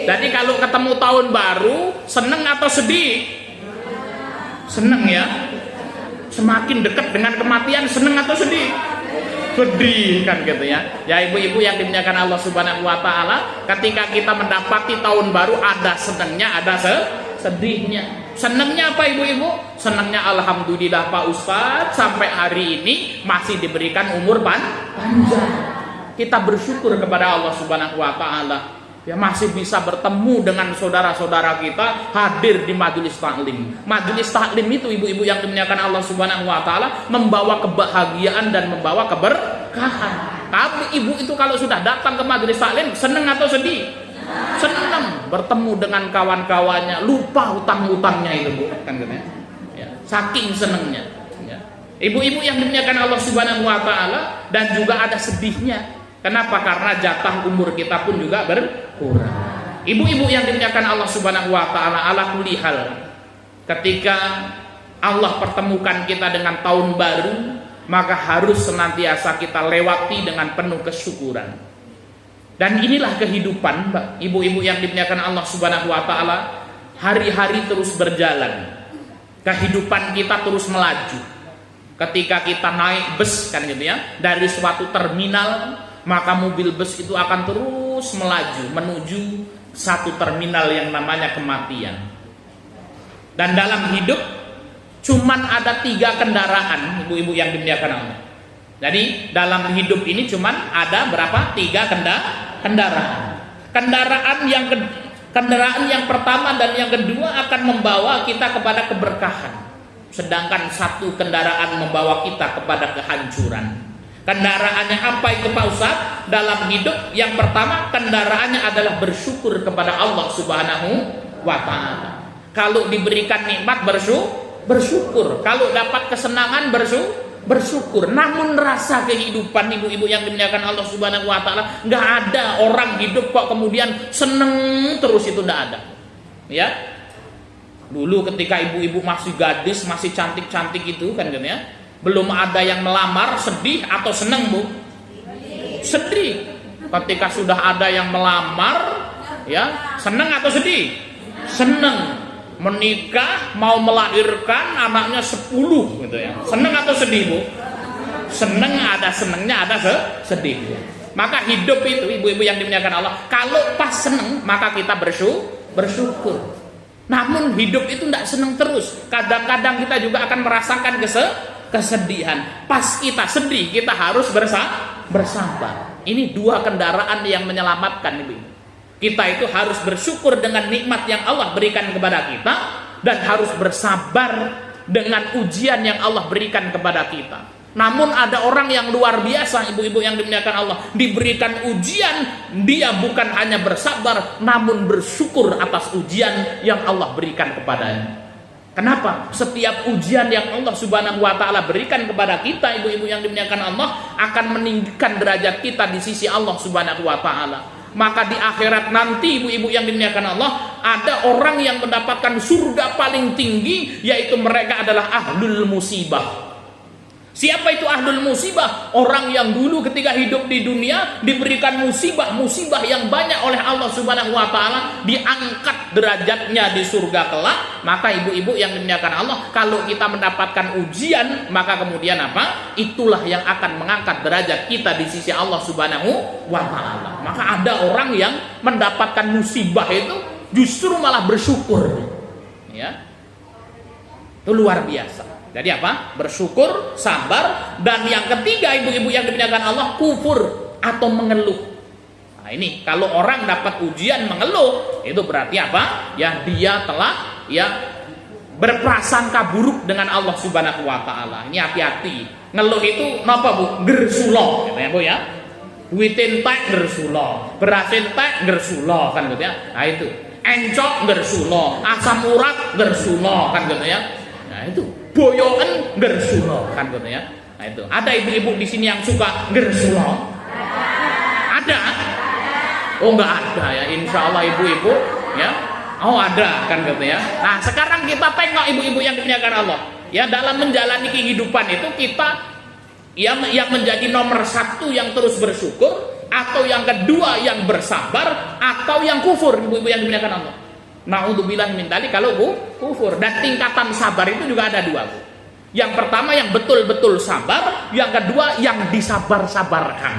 Jadi kalau ketemu tahun baru, seneng atau sedih? Seneng ya. Semakin dekat dengan kematian, seneng atau sedih? Sedih kan gitu ya. Ya ibu-ibu yang dimuliakan Allah Subhanahu wa taala, ketika kita mendapati tahun baru ada senengnya, ada sedihnya. Senengnya apa ibu-ibu? Senengnya alhamdulillah Pak Ustadz sampai hari ini masih diberikan umur panjang. Kita bersyukur kepada Allah Subhanahu wa taala. Ya masih bisa bertemu dengan saudara-saudara kita hadir di majelis taklim. Majelis taklim itu ibu-ibu yang dimuliakan Allah Subhanahu wa taala membawa kebahagiaan dan membawa keberkahan. Tapi ibu itu kalau sudah datang ke majelis taklim senang atau sedih? Senang bertemu dengan kawan-kawannya, lupa hutang-hutangnya itu Bu, kan gitu ya. Saking senangnya. Ya. Ibu-ibu yang dimuliakan Allah Subhanahu wa taala dan juga ada sedihnya. Kenapa? Karena jatah umur kita pun juga berkurang. Ibu-ibu yang dimuliakan Allah Subhanahu wa taala, ala kulli hal, ketika Allah pertemukan kita dengan tahun baru, maka harus senantiasa kita lewati dengan penuh kesyukuran. Dan inilah kehidupan, ibu-ibu yang dimuliakan Allah Subhanahu wa taala, hari-hari terus berjalan. Kehidupan kita terus melaju. Ketika kita naik bus kan gitu ya, dari suatu terminal, maka mobil bus itu akan terus melaju menuju satu terminal yang namanya kematian. Dan dalam hidup cuman ada 3 kendaraan, ibu-ibu yang dimuliakan Allah. Jadi dalam hidup ini cuman ada berapa? 3 kendaraan. Kendaraan yang pertama dan yang kedua akan membawa kita kepada keberkahan. Sedangkan satu kendaraan membawa kita kepada kehancuran. Kendaraannya apa itu Pak Ustadz? Dalam hidup yang pertama kendaraannya adalah bersyukur kepada Allah Subhanahu wa taala. Kalau diberikan nikmat bersyukur. Kalau dapat kesenangan bersyukur. Namun rasa kehidupan ibu-ibu yang dimuliakan Allah Subhanahu wa taala, nggak ada orang hidup kok kemudian seneng terus, itu nggak ada. Ya. Dulu ketika ibu-ibu masih gadis, masih cantik-cantik itu kan ya. Belum ada yang melamar, sedih atau seneng Bu? Sedih. Ketika sudah ada yang melamar, ya seneng atau sedih? Seneng. Menikah, mau melahirkan anaknya 10 gitu ya. Seneng atau sedih Bu? Seneng, ada senengnya, ada sedih. Maka hidup itu ibu-ibu yang dimuliakan Allah, kalau pas seneng maka kita bersyukur. Namun hidup itu tidak seneng terus. Kadang-kadang kita juga akan merasakan kesedihan. Pas kita sedih, kita harus bersabar. Ini 2 kendaraan yang menyelamatkan ibu. Kita itu harus bersyukur dengan nikmat yang Allah berikan kepada kita, dan harus bersabar dengan ujian yang Allah berikan kepada kita. Namun ada orang yang luar biasa ibu-ibu yang dimuliakan Allah, diberikan ujian, dia bukan hanya bersabar, namun bersyukur atas ujian yang Allah berikan kepadanya. Kenapa? Setiap ujian yang Allah Subhanahu wa taala berikan kepada kita, ibu-ibu yang dimuliakan Allah, akan meninggikan derajat kita di sisi Allah Subhanahu wa taala. Maka di akhirat nanti ibu-ibu yang dimuliakan Allah, ada orang yang mendapatkan surga paling tinggi, yaitu mereka adalah ahlul musibah. Siapa itu ahlul musibah? Orang yang dulu ketika hidup di dunia diberikan musibah yang banyak oleh Allah Subhanahu wa taala, diangkat derajatnya di surga kelak. Maka ibu-ibu yang dimuliakan Allah, kalau kita mendapatkan ujian, maka kemudian apa? Itulah yang akan mengangkat derajat kita di sisi Allah Subhanahu wa taala. Maka ada orang yang mendapatkan musibah itu justru malah bersyukur. Ya. Itu luar biasa. Jadi apa? Bersyukur, sabar, dan yang ketiga ibu-ibu yang dimuliakan Allah, kufur atau mengeluh. Nah ini kalau orang dapat ujian mengeluh, itu berarti apa? Ya dia telah berprasangka buruk dengan Allah Subhanahu wa taala. Ini hati-hati. Ngeluh itu napa Bu? Gersulo, gitu ya Bu ya. Duit entek gersulo, beras entek gersulo kan gitu ya. Nah itu. Encok gersulo, asam urat gersulo kan gitu ya. Nah itu. Boyoen gersulo kan gitu ya. Nah itu. Ada ibu-ibu di sini yang suka gersulo? Ada? Oh enggak ada ya. Insya Allah ibu-ibu ya. Oh ada kan gitu ya. Nah sekarang kita tengok ibu-ibu yang dimuliakan Allah. Ya dalam menjalani kehidupan itu kita yang menjadi nomor 1 yang terus bersyukur atau yang kedua yang bersabar, atau yang kufur, ibu-ibu yang dimuliakan Allah. Naudzubillah min dzalik, kalau kufur. Dan tingkatan sabar itu juga ada dua, Bu. Yang pertama yang betul-betul sabar, yang kedua yang disabar-sabarkan.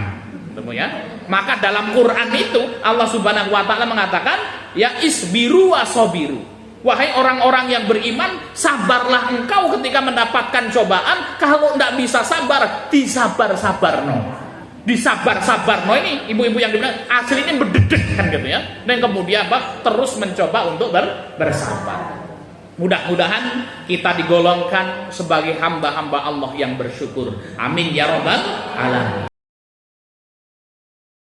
Temu ya. Maka dalam Quran itu Allah Subhanahu wa taala mengatakan, ya isbiru wasobiru. Wahai orang-orang yang beriman, sabarlah engkau ketika mendapatkan cobaan. Kalau tidak bisa sabar, disabar-sabarno. Disabar-sabarno ini ibu-ibu yang dibilang asli ini berdedek kan gitu ya. Dan kemudian apa? Terus mencoba untuk bersabar. Mudah-mudahan kita digolongkan sebagai hamba-hamba Allah yang bersyukur. Amin ya rabbal alamin.